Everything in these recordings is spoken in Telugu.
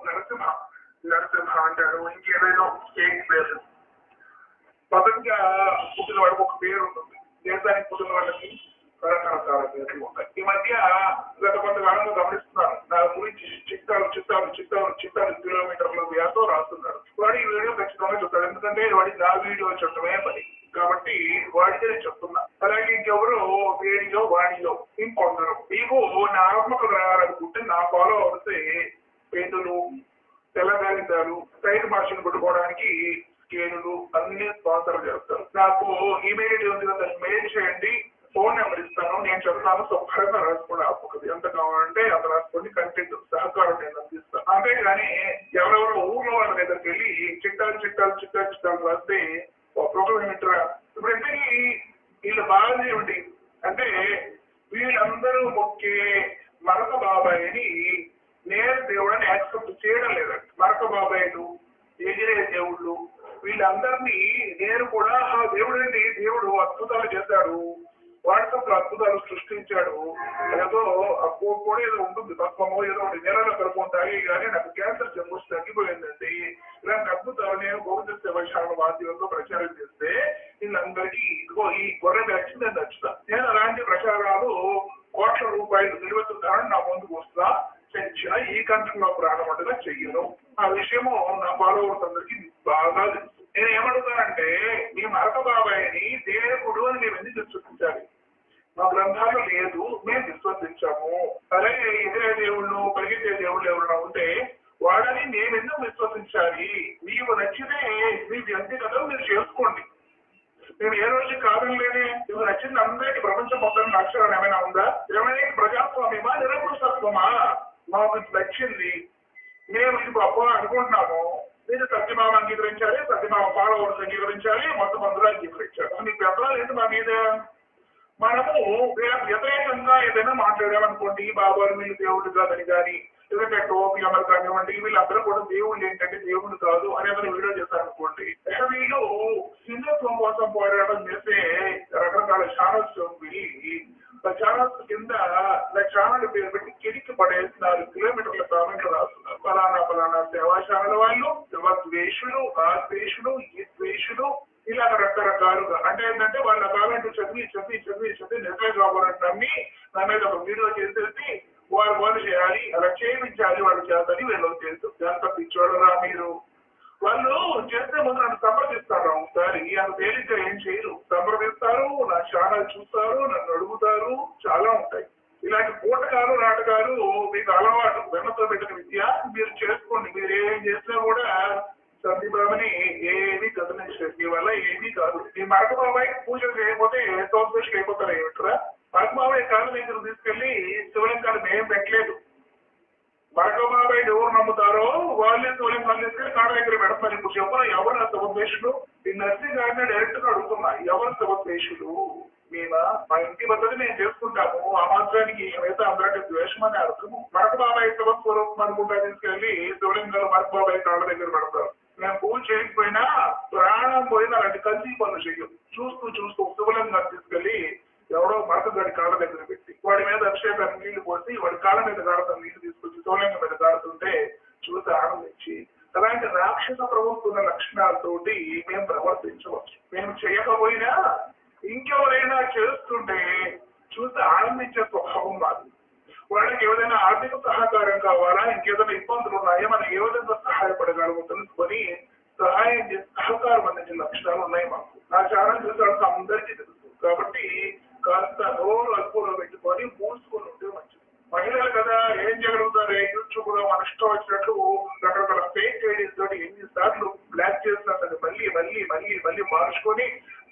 నరసింహ నరసింహ అంటాడు, ఇంకేదైనా స్టేట్ పేరు. పదంగా పుట్టిన వాడికి ఒక పేరు ఉంటుంది, దేశానికి పుట్టిన వాళ్ళకి రకరకాల పేర్లు ఉంటాయి. ఈ మధ్య గత కొంతకాలంగా గమనిస్తున్నాను, నా గురించి చిత్తాలు చిత్తాలు చిత్తాలు చిత్తాలు కిలోమీటర్ల వ్యాసం రాస్తున్నాడు. వాడు ఈ వీడియో ఖచ్చితంగా చెప్తాడు, ఎందుకంటే వాడికి నా వీడియో చెప్పడమే పని కాబట్టి వాడితే నేను చెప్తున్నా. అలాగే ఇంకెవరు వీడియో వాడియో ఇంకొందరు మీకు నా ఆత్మకథ రాయాలనుకుంటే నా ఫాలో అవుతే పేదలు తెల్లగాలిదాలు సైడ్ మార్షన్ పెట్టుకోవడానికి స్కేలు అన్ని స్పాన్సర్ చేస్తారు. నాకు ఈమెయిల్ ఐడి ఉంది కదా, మెయిల్ చేయండి, ఫోన్ నెంబర్ ఇస్తాను, నేను చెప్తాను, శుభ్రంగా రాసుకోండి. ఆత్మకథ ఎంత కావాలంటే అంత రాసుకోండి, కంటెంట్ సహకారం నేను అందిస్తాను. అంతేగాని ఎవరెవరో ఊర్లో వాళ్ళ దగ్గరికి వెళ్ళి చిట్టాలు చిట్టాలు చిట్టాలు చిట్టాలు రాస్తే ప్రాబ్లం ఏమిట్రా. ఇప్పుడు ఎందుకు వీళ్ళు బాగా ఏమిటి అంటే వీళ్ళందరూ మొక్కే మరక బాబాయిని నేను దేవుడని యాక్సెప్ట్ చేయడం లేదండి. మరక బాబాయిలు, ఎగిరే దేవుళ్ళు, వీళ్ళందరినీ నేను కూడా దేవుడు అండి, దేవుడు అద్భుతాలు చేశాడు, వాట్సాప్ లో అద్భుతాలు సృష్టించాడు, ఏదో కూడా ఏదో ఉంటుంది తత్వమో ఏదో ఒకటి నెలలో కలుపుకుంటాయి కానీ నాకు క్యాన్సర్ జబ్బు తగ్గిపోయిందండి, ఇలాంటి అద్భుతాలు నేను గోవింద సేవశాల మాధ్యమంలో ప్రచారం చేస్తే వీళ్ళందరికీ ఇదిగో ఈ గొర్రె బ్యాచ్ నేను నచ్చుతా. నేను అలాంటి ప్రచారాలు కోట్ల రూపాయలు నిలువెత్తుతానని నా ముందుకు వస్తా, చచ్చిన ఈ కంఠంలో ప్రాణమంటగా చెయ్యను. ఆ విషయము నా ఫాలోవర్స్ అందరికీ బాగా తెలుసు. నేను ఏమడుగుతానంటే మీ మరక బాబాయిని దేవుడు అని మేము ఎందుకు విశ్వసించాలి? మా గ్రంథాలు లేదు, మేము విశ్వసించాము. అలాగే ఎదిరే దేవుళ్ళు పరిగెత్తే దేవుళ్ళు ఎవరైనా ఉంటే వాడని మేము ఎందుకు విశ్వసించాలి? మీకు నచ్చితే మీ వ్యక్తిగతం మీరు చేసుకోండి, నేను ఏ రోజు కాదని లేని. మీకు నచ్చింది అందరికీ ప్రపంచం మొత్తం నచ్చడం ఏమైనా ఉందా? ఏమైనా ప్రజాస్వామ్యమా నిరంకుశత్వమా? మాకు నచ్చింది, మేము ఇది గొప్ప అనుకుంటున్నాము, మీరు సత్యమామ అంగీకరించాలి, సత్యమామ ఫాలోవర్స్ అంగీకరించాలి, మొత్తం మందులు అంగీకరించాలి. మీ పెద్దలు ఏంటి మా మీద? మనము వ్యతిరేకంగా ఏదైనా మాట్లాడామనుకోండి, బాబాలు మీరు దేవుడు కాదని కానీ, లేదంటే టోపీ అమలు కానివ్వండి, వీళ్ళందరూ కూడా దేవుళ్ళు ఏంటంటే దేవుడు కాదు అని ఏదైనా వీడియో చేశారనుకోండి, వీళ్ళు హిందుత్వం కోసం పోరాటం చేసే రకరకాల ఛానల్స్ ఛానల్స్ కింద ఛానల్ పేరు పెట్టి కిరికి పడేసి 4 కిలోమీటర్ల కామెంట్లు రాస్తున్నారు. ఫలానా ఫలానా సేవా ఛానల్ వాళ్ళు ద్వేషులు, ఆ ద్వేషులు, ఈ ద్వేషులు, ఇలా రకరకాలుగా. అంటే ఏంటంటే వాళ్ళ కామెంట్ చదివి చదివి చదివి చదివి నిజమే కావాలని నమ్మి నా మీద ఒక వీడియో చేసేసి వాళ్ళు చేయాలి, అలా చేయించాలి, వాళ్ళు చేయాలని వీళ్ళు చేస్తారు. దాంతో పిచ్చోళ్ళరా మీరు. వాళ్ళు చేస్తే ముందు నన్ను సంప్రదిస్తారు, ఒకసారి అంత తేలిగ్గా ఏం చేయరు. సంప్రదిస్తారు, నా ఛానల్ చూస్తారు, నన్ను అడుగుతారు, చాలా ఉంటాయి. ఇలాంటి పూటకాలు నాటకాలు మీకు అలవాటు, వెన్నతో పెట్టిన విద్య, మీరు చేసుకోండి. మీరు ఏం చేసినా కూడా సందీపాబని ఏమీ కదలించలేదు, మీ వల్ల ఏమీ కాదు. మీ మరక బాబాయ్ పూజలు చేయకపోతే తోపేషులు అయిపోతారు ఏమిట్రా? మరక బాబాయ్ కాళ్ళ దగ్గర తీసుకెళ్లి శివలింగాలు మేము పెట్టలేదు. మరక బాబాయ్ ఎవరు నమ్ముతారో వాళ్ళే శివలింగాలు తీసుకెళ్లి కాళ్ళ దగ్గర పెడతారు. ఇప్పుడు చెప్పిన ఎవరు శివద్వేషులు? ఈ నర్సింగ్ గారిని డైరెక్ట్ గా అడుగుతున్నా, ఎవరు శివద్వేషులు? మేమా? మా ఇంటి పద్ధతి మేము చేసుకుంటాము, ఆ మాత్రానికి మిగతా అందరికీ ద్వేషం అని అర్థము. మరక బాబాయ్ శివస్వరూపం అనుకుంటా తీసుకెళ్లి శివలింగాలు మరక బాబాయ్ కాళ్ళ దగ్గర పెడతారు. మేము పూజ చేయకపోయినా ప్రాణం పోయినా అలాంటి కల్తీ పనులు చెయ్యం. చూస్తూ చూస్తూ శివలింగాన్ని తీసుకెళ్లి ఎవడో మరక గడి కాళ్ళ దగ్గర పెట్టి వాడి మీద అభిషేకాన్ని నీళ్లు పోసి వాడి కాళ్ళ మీద కాడుతున్న నీళ్లు తీసుకొచ్చి శివలింగం మీద కాడుతుంటే చూసి ఆనందించి, అలాంటి రాక్షస ప్రభుత్వ లక్షణాలతోటి మేము ప్రవర్తించవచ్చు. మేము చేయకపోయినా ఇంకెవరైనా చేస్తుంటే చూసి ఆనందించే స్వభావం మాది. వాళ్ళకి ఏదైనా ఆర్థిక సహకారం కావాలా, ఇంకేదైనా ఇబ్బందులు ఉన్నాయో మనం ఏ విధంగా సహాయపడగలమో తెలుసుకొని సహాయం చేసి సహకారం అందించిన లక్షణాలు ఉన్నాయి మాకు. నా ఛానల్ చూసాల్సిన అందరికీ తెలుసు. కాబట్టి కాస్త నోరు అదుపులో పెట్టుకొని మూసుకొని ఉంటే మంచిది. మహిళలు కదా ఏం చేయగలుగుతారు? యూట్యూబ్ లో మన ఇష్టం వచ్చినట్లు రకరకాల ఫేక్ ఐడీస్ తోటి ఎన్నిసార్లు బ్లాక్ చేస్తున్నట్టు మళ్ళీ మళ్ళీ మళ్ళీ మళ్ళీ మార్చుకొని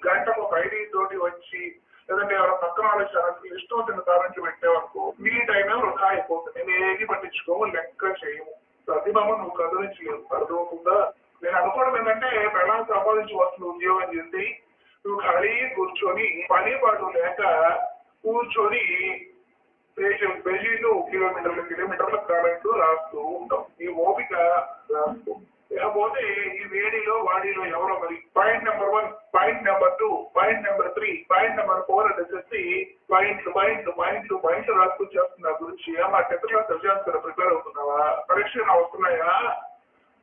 గంటకు ఒక ఐడి తోటి వచ్చి, లేదంటే ఎవరో పక్కన వాళ్ళ ఛానల్ ఇష్టం వచ్చిన కామెంట్లు పెట్టేవరకు మీ టైమే వృధా అయిపోతుంది. మేము ఏది పట్టించుకోము, లెక్క చేయము. ప్రతిభావం నువ్వు కదిలించలేవు, అర్థమవుతుందా? నేను అనుకోవడం ఏంటంటే పెళ్ళాన్ని సంపాదించి వస్తున్న ఉద్యోగం చేసి నువ్వు ఖాళీ కూర్చొని పని పాటు లేక కూర్చొని పేజీలు కిలోమీటర్ల కామెంట్లు రాస్తూ ఉంటాం. ఈ ఓపిక రాస్తూ లేకపోతే ఈ వేడిలో వాడిలో ఎవరో మరి point number 1, point number 2, point number 3, point number 4 అని చెప్పి పాయింట్లు రాసుకొచ్చేస్తున్న గురించి గురించి మా 10th క్లాస్ ఎగ్జామ్స్ ప్రిపేర్ అవుతున్నావా, పరీక్షలు వస్తున్నాయా,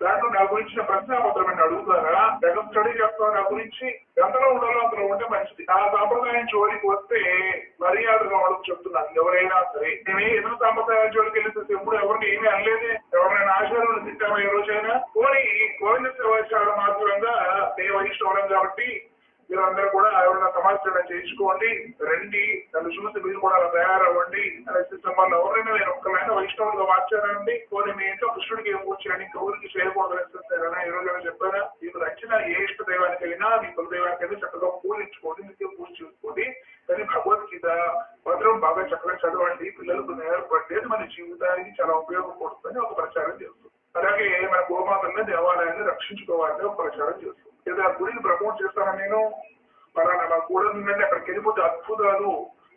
దాంట్లో నా గురించి ప్రశ్నాపత్రమైన అడుగుతారా, దగ్గర స్టడీ చేస్తావా, నా గురించి ఎంతలో ఉండాలో అంతలో ఉంటే మంచిది. నా సాంప్రదాయం జోలికి వస్తే మర్యాదగా వాళ్ళకి చెప్తున్నాను, ఎవరైనా సరే. నేనే ఎదురు సాంప్రదాయం జోలికి వెళ్ళి ఎప్పుడు ఎవరిని ఏమీ అనలేదే, ఎవరైనా ఆచారాలను తింటామా ఏ రోజైనా. పోనీ గోవింద శివాచారాల మాత్రంగా నేను వైష్ణవులం కాబట్టి మీరందరూ కూడా ఎవరైనా సమాచారం చేయించుకోండి, రండి, నన్ను చూసి మీరు కూడా అలా తయారవ్వండి అనేసి వాళ్ళు ఎవరైనా నేను ఒక్కలైనా వైష్ణవులుగా మార్చారండి. పోనీ మీ ఇంట్లో కృష్ణుడికి ఏం పూజ చేయండి, ఇంకా ఊరికి చేయకూడదు అనేసి ఈ రోజు చెప్పారా. మీకు నచ్చిన ఏ ఇష్ట దైవానికి వెళ్ళినా మీ కులదైవానికి వెళ్ళి చక్కగా పూజించుకోండి, నిత్యం పూజ చేసుకోండి. కానీ భగవద్గీత భద్రం బాగా చక్కగా చదవండి, పిల్లలకు నేర్పండి, మన జీవితానికి చాలా ఉపయోగపడుతుందని ఒక ప్రచారం చేస్తుంది. అలాగే మన గోమాతల్ని దేవాలయాన్ని రక్షించుకోవాలని ఒక ప్రచారం చేస్తుంది. ఏదైనా గుడిని ప్రమోట్ చేస్తానని నేను పలానా మా కూడా ఉందంటే అక్కడికి వెళ్ళిపోతే అద్భుతాలు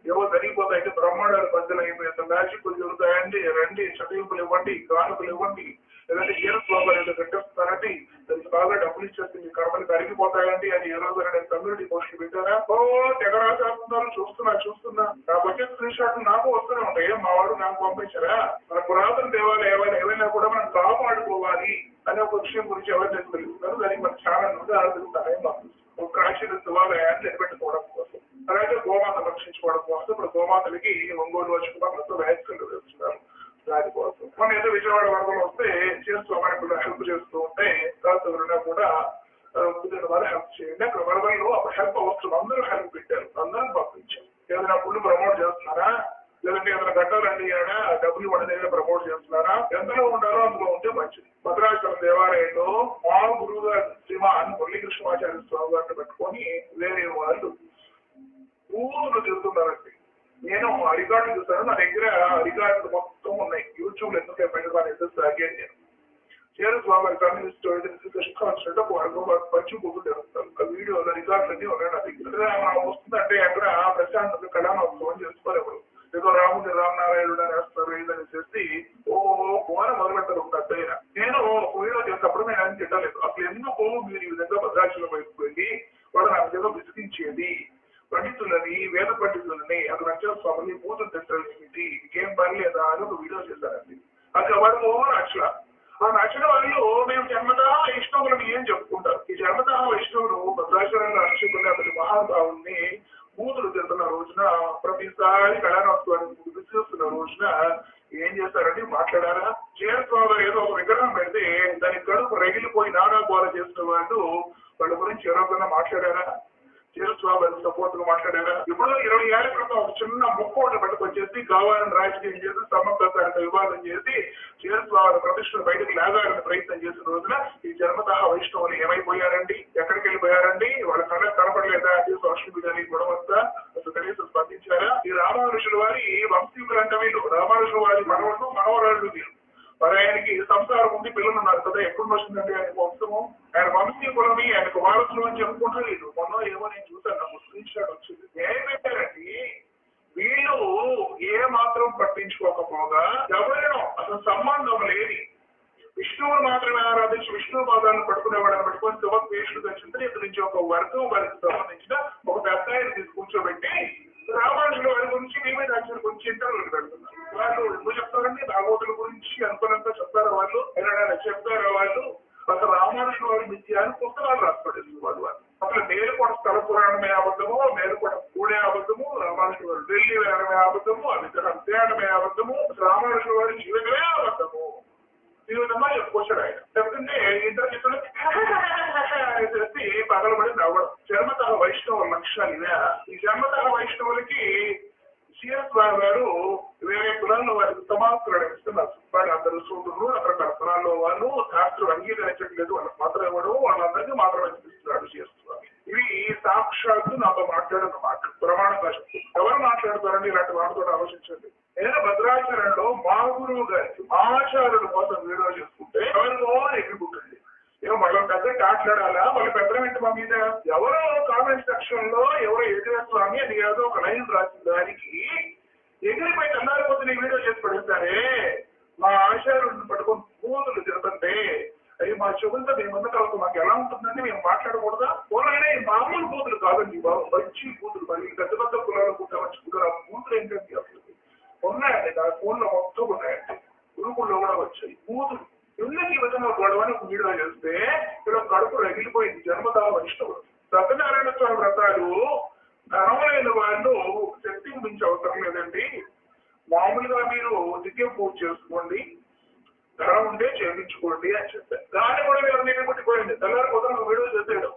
ఏవో జరిగిపోతాయి, బ్రహ్మాండాలు బద్దలు అయిపోయి మ్యాజిక్లు జరుగుతాయండి, రండి, చదివింపులు ఇవ్వండి, కానుకలు ఇవ్వండి, లేదంటే ఏ స్లోగాలు కట్టేస్తారండి, దానికి బాగా డబ్బులు ఇచ్చేస్తే మీ కర్మలు కరిగిపోతాయండి అని ఏ రోజు నేను కమ్యూనిటీ పోస్టులు పెట్టారా. ఓ తెగరాజాస్తున్నారు, చూస్తున్నా నా బడ్జెట్ స్క్రీన్ షాట్లు నాకు వస్తూనే ఉంటాయి. మా వాడు నాకు పంపించారా. మన పురాతన దేవాలయాలు ఏవైనా కూడా మనం కాపాడుకోవాలి అనే ఒక విషయం గురించి ఎవరైతే తెలుస్తున్నారు, దానికి మన ఛానల్ నుండి ఆలోచిస్తారని మాకు ఒక ప్రాచీన దేవాలయాన్ని నిలబెట్టుకోవడం కోసం, అలాగే గోమాత రక్షించుకోవడం కోసం ఇప్పుడు గోమాతలకి ఒంగోలు వచ్చి వ్యాక్సిన్లు వేస్తున్నారు. దానికోసం మనం ఏదో విజయవాడ వరదలు వస్తే చేస్తూ మనకు హెల్ప్ చేస్తూ ఉంటే ఎవరైనా కూడా కుదిరిన వాళ్ళు హెల్ప్ చేయండి. అక్కడ వరదల్లో అప్పుడు హెల్ప్ అవసరం, అందరూ హెల్ప్ పెట్టారు, అందరూ పంపించారు. ఏదైనా గుళ్ళు ప్రమోట్ చేస్తున్నారా, లేదంటే ఏదైనా గడ్డలండి అయినా డబ్బులు ఇవ్వడం ప్రమోట్ చేస్తున్నారా, ఎంతలో ఉండాలో అందులో ఉంటే మంచిది. భద్రాచలం దేవాలయంలో మా గురువు గారు శ్రీమాన్ మురళీకృష్ణమాచార్య స్వామి గారిని పెట్టుకొని వేరే వాళ్ళు ఊరులు తిరుగుతున్నారండి. నేను రికార్డు చూసాను, నా దగ్గర రికార్డులు మొత్తం ఉన్నాయి. యూట్యూబ్ లో ఎందుకు సాగాను నేను. చేరు స్వామి కమ్యూనిస్ట్ పంచి పోతూ జరుగుతారు. ఆ వీడియోలో రికార్డులు అన్ని ఉన్నాయి నా దగ్గర. వస్తుందంటే అక్కడ ప్రశాంత్ కళామోత్సవం చేసుకోలేరు, ఏదో రాముడి రామనారాయణుడు వేస్తారు ఏదని చేసి ఓ కోన మొదలెట్టారు ఒక పెద్దయిన. నేను ఒక వీడియో చేసినప్పుడు నేను అని తిట్టలేదు, అసలు ఎందుకు మీరు ఈ విధంగా భద్రాచలం వైపు వెళ్ళి వాడు నాకు ఏదో విసిగించేది, పండితులని వేద పండితులని అక్కడ నచ్చిన స్వామిని పూజలు తిట్టడం ఏమిటి, ఇంకేం పని లేదా అని ఒక వీడియో చేశారండి. అది వాడు నచ్చల. ఆ నచ్చిన వాళ్ళు మేము జన్మదా వైష్ణవులను ఏం చెప్పుకుంటారు. ఈ జన్మదా వైష్ణవులు భద్రాచలంలో అర్చకుని అతని మహానుభావుల్ని బూతులు తిరుగుతున్న రోజున, ప్రతిసారి కళానోత్సవాన్ని విసిస్తున్న రోజున ఏం చేస్తారండి, మాట్లాడారా. చేరుస్వామి ఏదో ఒక విగ్రహం పెడితే దాని కడుపు రగిలిపోయి నానా గోల చేస్తున్న వాళ్ళు వాళ్ళ గురించి ఎవరైనా మాట్లాడారా, చేరుస్వామి సపోర్ట్ గా మాట్లాడారా. ఇప్పుడు 20 ఏళ్ల క్రితం ఒక చిన్న ముక్కోట్లు పట్టుకొచ్చేసి కావాలని రాజకీయం చేసి సమర్థత వివాదం చేసి చేరుస్వామి ప్రతిష్టను బయటకు లాగాలని ప్రయత్నం చేసిన రోజున ఈ జన్మతః వైష్ణవులు ఏమైపోయారండి, ఎక్కడికి వెళ్ళిపోయారండి, వాళ్ళ కళ్ళ కనపడలేదా అని సోషల్ మీడియా గొడవంతా అసలు కనీసం స్పందించారా. ఈ రామానుషుల వారి వంశీకులు అంటే వీళ్ళు, రామానుషుల వారి మనవరాళ్ళు వీళ్ళు. మరి ఆయనకి సంసారం ఉంది, పిల్లలు ఉన్నారు కదా, ఎప్పుడు వచ్చిందంటే ఆయన వంశము, ఆయన వంశీకులని ఆయనకు వారసులు అని చెప్పుకుంటూ లేదు. మొన్న ఏమో నేను చూసాను, నాకు స్క్రీన్ షాట్ వచ్చింది. ఏం పెట్టారండి వీళ్ళు ఏ మాత్రం పట్టించుకోకపోగా ఎవరైనా అసలు సంబంధం లేని విష్ణువుని మాత్రమే ఆరాధించి విష్ణువు పాదాలను పట్టుకునేవాడని పట్టుకొని శివద్వేషుడు తెచ్చింది. ఇక్కడి నుంచి ఒక వర్గం వారికి సంబంధించిన ఒక పెద్ద ఆయన తీసి కూర్చోబెట్టి రామానుజుల వారి గురించి మేమే రాజ్యాల గురించి ఇంటర్వ్యూలు పెడుతున్నారు. వాళ్ళు ఎందుకు చెప్తారండి, భాగవతుల గురించి అనుకున్నంత చెప్తారా వాళ్ళు, ఏదైనా చెప్తారా వాళ్ళు. అసలు రామానుజుల వారి విద్యాన్ని పుస్తకాలు రాసుకోలేదు వాళ్ళు. అసలు మేలుకొండ స్థల పురాణమే అబద్ధము, మేలుకొండ కూడే అబద్ధము, రామానుజుల వారు ఢిల్లీ వేయడమే అబద్ధము, ఆ విగ్రహం తేయడమే అబద్ధము, రామానుజుల వారి జీవితమే అబద్ధము. ఈ విధంగా చెప్పుకొచ్చాడు ఆయన. చెప్తుంటే ఇద్దరు చెప్తున్న చేసి పగలబడి నవ్వడం. జన్మతః వైష్ణవ లక్ష్యాలు ఇవే. ఈ జన్మతః వైష్ణవులకి శ్రీస్వామి గారు వేరే కులాల్లో వారికి సమాస్తులు ఇస్తున్నారు. వాళ్ళు అందరూ సూదులు రకరకాల కులాల్లో వాళ్ళు శాస్త్రం అంగీకరించట్లేదు, వాళ్ళకి మాత్రం ఇవ్వడం, వాళ్ళందరికీ మాత్రం అందిస్తున్నారు శ్రీస్వామి. ఇవి సాక్షాత్తు నాతో మాట్లాడిన మాటలు, ప్రమాణంగా చెప్తుంది. ఎవరు మాట్లాడతారండి ఇలాంటి మాటతో ఆలోచించండి. నేను భద్రాచలంలో మా గురువు గారికి ఆచార్యుల కోసం వీడియో చేసుకుంటే ఎవరిలో ఎగ్గిపుట్టండి. ఏమో వాళ్ళ పెద్ద మాట్లాడాలా, వాళ్ళ పెద్దల ఇంటి మా మీద ఎవరో కామెంట్ సెక్షన్ లో ఎవరో ఎదురేస్వామి అని ఏదో ఒక లైన్ రాసిన దానికి ఎగిరిపోయి అన్నారిపోతే వీడియో చేసి పడుతారే. మా ఆచార్యులను పట్టుకొని పూతులు తిరుగుతుంటే అవి మా చెవులతో మేము ఉన్న తర్వాత మాకు ఎలా ఉంటుందని మేము మాట్లాడకూడదా. పోలైనా మామూలు పూతులు కాదండి బాబు, మంచి పూతులు. మరి పెద్ద పెద్ద కులాల పూట మంచి కులాలు. ఆ పూతులు ఏంటంటే అసలు ఉన్నాయండి, నా ఫోన్ లో మొత్తం ఉన్నాయండి, గ్రూపుల్లో కూడా వచ్చాయి. కూతురు ఎందుకు ఈ విధంగా గొడవని వీడియో చేస్తే ఇలా కడుపు రగిలిపోయింది. జన్మదానం ఇష్టపడు సత్యనారాయణ స్వామి వ్రతాలు ధనములైన వాళ్ళు శక్తికి మించి అవసరం లేదండి. మామూలుగా మీరు నిత్యం పూజ చేసుకోండి, ధనం ఉంటే చేయించుకోండి అని చెప్పారు. దాన్ని కూడా మీరు నేను కొట్టిపోయింది. తెల్లారి పొద్దున వీడియో చేసేయడం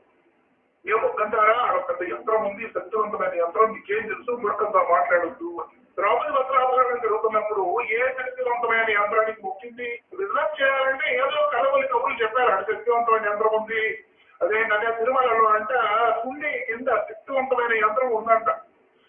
ఏ ఒక్కంటారా అక్కడ యంత్రం ఉంది, శక్తివంతమైన యంత్రం, మీకేం తెలుసు, ముడకంతా మాట్లాడద్దు అని. ద్రౌపది వస్త్రాపహరణం జరుగుతున్నప్పుడు ఏ శక్తివంతమైన యంత్రానికి ముఖ్యంది రిజర్వ్ చేయాలంటే ఏదో కలవలి కబుర్లు చెప్పారు. అక్కడ శక్తివంతమైన యంత్రం ఉంది, అదేంటంటే తిరుమలలో అంట కుండి కింద శక్తివంతమైన యంత్రం ఉందంట,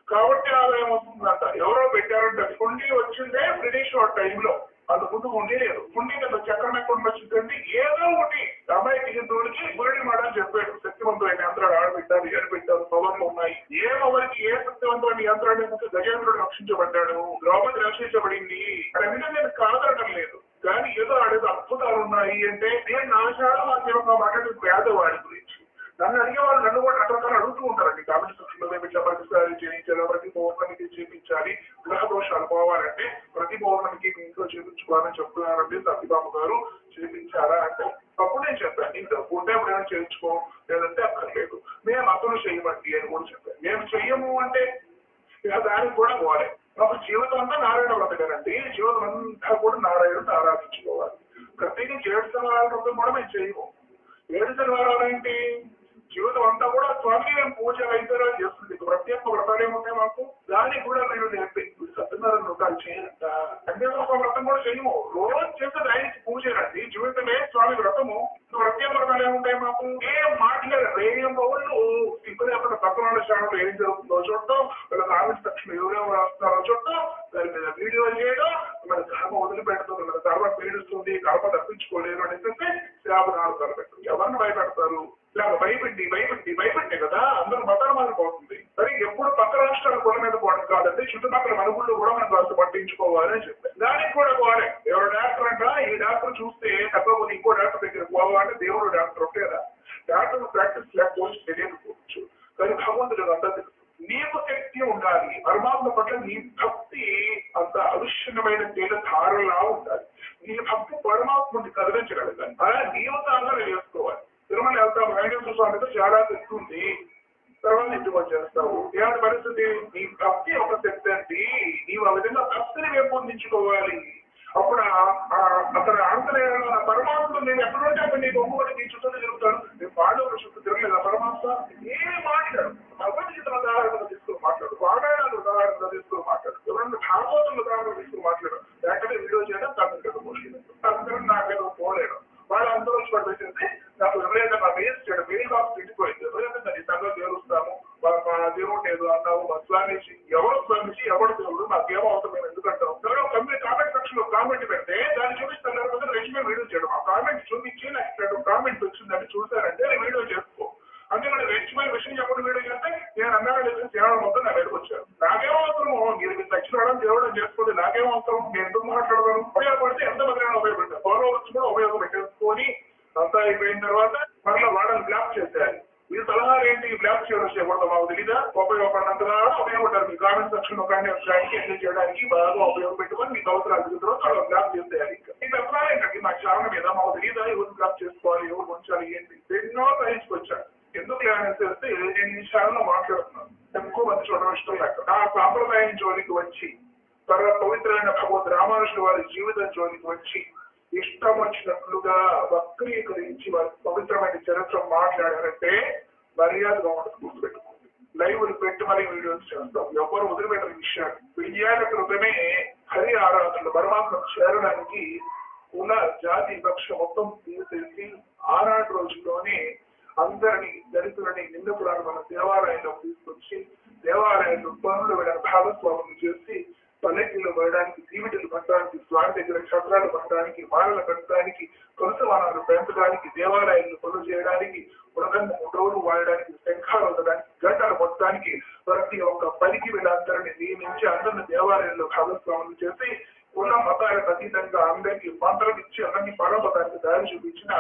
కాబట్టి ఆదాయం వస్తుందంట. ఎవరో పెట్టారంట. కుండి వచ్చిందే బ్రిటిష్ వాళ్ళ టైంలో, అంత ముందు ఉండి లేదు. కుండి కింద చక్రం ఎక్కడ వచ్చిందండి, ఏదో ఒకటి అమ్మాయికి హిందువులకి గురడి మాడని చెప్పాడు. శక్తివంతమైన యంత్రాలు ఆడబెట్టారు, ఏడబెట్టారు, పవర్లు ఉన్నాయి. ఎవరికి ఏ శక్తివంతమైన యంత్రాన్ని గజేంద్రుడు రక్షించబడ్డాడు, ద్రౌపది రక్షించబడింది. అక్కడ నేను కాదనడం లేదు, కానీ ఏదో ఆడేది అద్భుతాలు ఉన్నాయి అంటే నేను నాశాలు మాధ్యమంగా మాట్లాడేది పేదవాడి గురించి. నన్ను అడిగేవాళ్ళు నన్ను కూడా రకరకాలు అడుగుతూ ఉంటారండి కామెంట్ సెక్షన్ లో. మేము ఇట్లా ప్రతిసారి చేయించాలి, ప్రతి పౌర్ణమికి చేయించాలి, గ్రహ దోషాలు పోవాలంటే ప్రతి పౌర్ణమికి మీ ఇంట్లో చేయించుకోవాలని చెప్తున్నారండి సత్యబాబు గారు, చేయించారా అంటే అప్పుడు నేను చెప్పాను, నీకు డబ్బు ఉంటే ఎప్పుడైనా చేయించుకో, లేదంటే అక్కర్లేదు, మేము అసలు చేయమండి అని కూడా చెప్పాను. మేము చెయ్యము అంటే దానికి కూడా పోవాలి. అప్పుడు జీవితం అంతా నారాయణ వ్రతమేనండి. జీవితం అంతా కూడా నారాయణుడిని ఆరాధించుకోవాలి. ప్రత్యేకించి 7 శనివారాల వ్రతం కూడా మేము చేయము. 7 శనివారాలు ఏంటి, జీవితం అంతా కూడా స్వామి మేము పూజ వైద్యాలు చేస్తుంది. ప్రత్యేక వ్రతాలు ఏమున్నాయి మాకు, దానికి కూడా నేను నేర్పి సత్యనారాయణ వ్రతాలు చేయాలంట. అంటే ఒక వ్రతం కూడా చేయము, రోజు చేసేది ఆయనకి పూజలండి. జీవితమే స్వామి వ్రతము. ప్రత్యేక వ్రతాలు ఏముంటాయి మాకు, ఏం మాట్లాడారు రేడియం వాళ్ళు ఇప్పుడు అక్కడ పక్కన ఛానల్ ఏం జరుగుతుందో చూడటం, వాళ్ళ కామెంట్ సెక్షన్ ఎవరెవరు రాస్తున్నారో చూడటం, దాని మీద వీడియోలు చేయడం, మన ధర్మ వదిలిపెడుతుంది, మన ధర్మ పీడిస్తుంది, కర్మ తప్పించుకోలేరు అని చెప్పి శాపనాలు తలపెట్టారు. ఎవరిని భయపెడతారు, ఇలా భయపెట్టే కదా అందరూ మతాలు మారిపోతుంది. సరే ఎప్పుడు పక్క రాష్ట్రాల కొల మీద పోవడం కాదండి, చుట్టుపక్కల మనుగుళ్ళు కూడా మనం కాస్త పట్టించుకోవాలి అని చెప్పారు. దానికి కూడా పోవాలి. ఎవరు డాక్టర్ అంట, ఈ డాక్టర్ చూస్తే తప్పకపోతే ఇంకో డాక్టర్ దగ్గర పోవాలంటే దేవుడు డాక్టర్ ఒకేదా, డాక్టర్ ప్రాక్టీస్ లేకపోవచ్చు, తెలియకపోవచ్చు, కానీ భగవంతుడు అంతా తెలుసు. నీకు శక్తి ఉండాలి, పరమాత్మ పట్ల నీ భక్తి అంత అవిష్యమైన తేల ధారలా ఉండాలి. నీ భక్తి పరమాత్ముడిని కదిలించగలగాలి. అలా నీవు సాధన చేసుకోవాలి. తిరుమల వెళ్తాం, వెంకటేశ్వర స్వామితో చాలా తెస్తుంది, తర్వాత ఇంటికి వచ్చేస్తావు. ఏమైనా పరిస్థితి, నీ భక్తి ఒక శక్తి అండి. నీవు ఆ విధంగా భక్తిని పెంపొందించుకోవాలి. అప్పుడు అతను ఆంతర్యాల పరమాత్మ నేను ఎక్కడుంటే అక్కడ నీకు ఒక్కొక్కటి నీ చుట్టూ తిరుగుతాడు. నేను పాండవుల చుట్టూ తిరగలేదా పరమాత్మ, ఏం మాట్లాడు, భగవద్గీత ఉదాహరణగా తీసుకుని మాట్లాడు, వాడాయాలు ఉదాహరణగా తీసుకుని మాట్లాడు, ఎవరన్నా భాగవతుల ఉదాహరణ తీసుకుని మాట్లాడు. లేకపోతే వీడియో చేయడం తగ్గ నాకేదో పోలేడు. వాళ్ళు అందరూ వచ్చి పడిపోయింది. నాకు ఎవరైతే నా వేస్ట్ చేయడం వేరే బాబు తిండిపోయింది, ఎవరైతే దాన్ని సంగతి చేరుస్తాము, మా దేవుడు లేదు అన్నావు, మా స్వామీజీ ఎవరు స్వామీజీ ఎవరు దేవుడు నాకేమో అవసరం ఎందుకంటావు. కామెంట్ సెక్షన్ లో కామెంట్ పెడితే దాన్ని చూపిస్తున్నారు కదా, రెజ్యూమే వీడియో చేయడం. ఆ కామెంట్ చూపించి నాకు కామెంట్ వచ్చిందని చూసారంటే వీడియో చేసుకో. అంతేకాని రెజ్యూమే విషయం చెప్పడం వీడియో చేస్తే నేను అన్నాడు సేవడం మొత్తం నా దగ్గరకు వచ్చాను. నాకేమో అవసరము, మీరు తక్షణం దేవుడు చేసుకోండి, నాకేమో అవసరం, నేను ఎందుకు మాట్లాడతాను. ఉపయోగపడితే ఎంత మందిరైనా ఉపయోగపడతాను. ఫాలోవర్స్ కూడా ఉపయోగం పెట్టేసుకొని అంతా అయిపోయిన తర్వాత మరలా వాళ్ళని బ్లాక్ చేసేయాలి. మీ సలహాలు ఏంటి, బ్లాక్ చేయడం చేయకూడదు మాకు తెలీదా, ఉపయోగపడినంతగా ఉపయోగపడ్డారు. మీ కామెంట్ సెక్షన్ లో కానీ ఎంజాయ్ చేయడానికి బాగా ఉపయోగపెట్టుకొని మీకు అవసరాలు దిగుతారో వాళ్ళు బ్లాక్ చేసేయాలి. మీకు అభిప్రాయం ఏంటండి, మా ఛానల్ మీద మాకు తెలీదా ఎవరు బ్లాక్ చేసుకోవాలి, ఎవరు ఉంచాలి ఏంటి, ఎన్నో సహించుకొచ్చాను. ఎందుకు లేనేసేస్తే నేను ఈ ఛానల్లో మాట్లాడుతున్నాను. ఎక్కువ మంది చూడడం ఇష్టం లేక ఆ సాంప్రదాయం జోలికి వచ్చి పవిత్రమైన భగవద్ రామానుజుల వారి జీవితం జోలికి వచ్చి ఇష్టం వచ్చినట్లుగా వక్రీకరించి వారి పవిత్రమైన చరిత్ర మాట్లాడారంటే మర్యాదగా ఉండదు. గుర్తుపెట్టుకోండి. లైవ్లు పెట్టి మరీ వీడియోస్ చేస్తాం, ఎవరు వదిలిపెట్టిన విషయాలు. 1000 ఏళ్ల క్రితమే హరి ఆరాధనలు పరమాత్మ చేరడానికి కుల జాతి పక్ష మొత్తం తీసేసి ఆనాటి రోజుల్లోనే అందరినీ దళితులని నిందకులను మన దేవాలయంలో తీసుకొచ్చి దేవాలయంలో పనులు వేయడానికి భాగస్వాములు చేసి పల్లెటూళ్ళు వేయడానికి, దీవిటలు పట్టడానికి, స్వామి దగ్గర క్షత్రాలు పట్టడానికి, మాలలు కట్టడానికి, తులసవనాలు పెంచడానికి, దేవాలయాలను పనులు చేయడానికి, మృదంగం 3 రోజులు వాడడానికి, శంఖాలు వదడానికి, గంటలు మొత్తానికి ప్రతి ఒక్క పనికి వీళ్ళందరినీ నియమించి అందరిని దేవాలయంలో భాగస్వాములు చేసి కుల మతాలకు అతీతంగా అందరికీ మంత్రం ఇచ్చి అందరినీ పరమతానికి దారి చూపించిన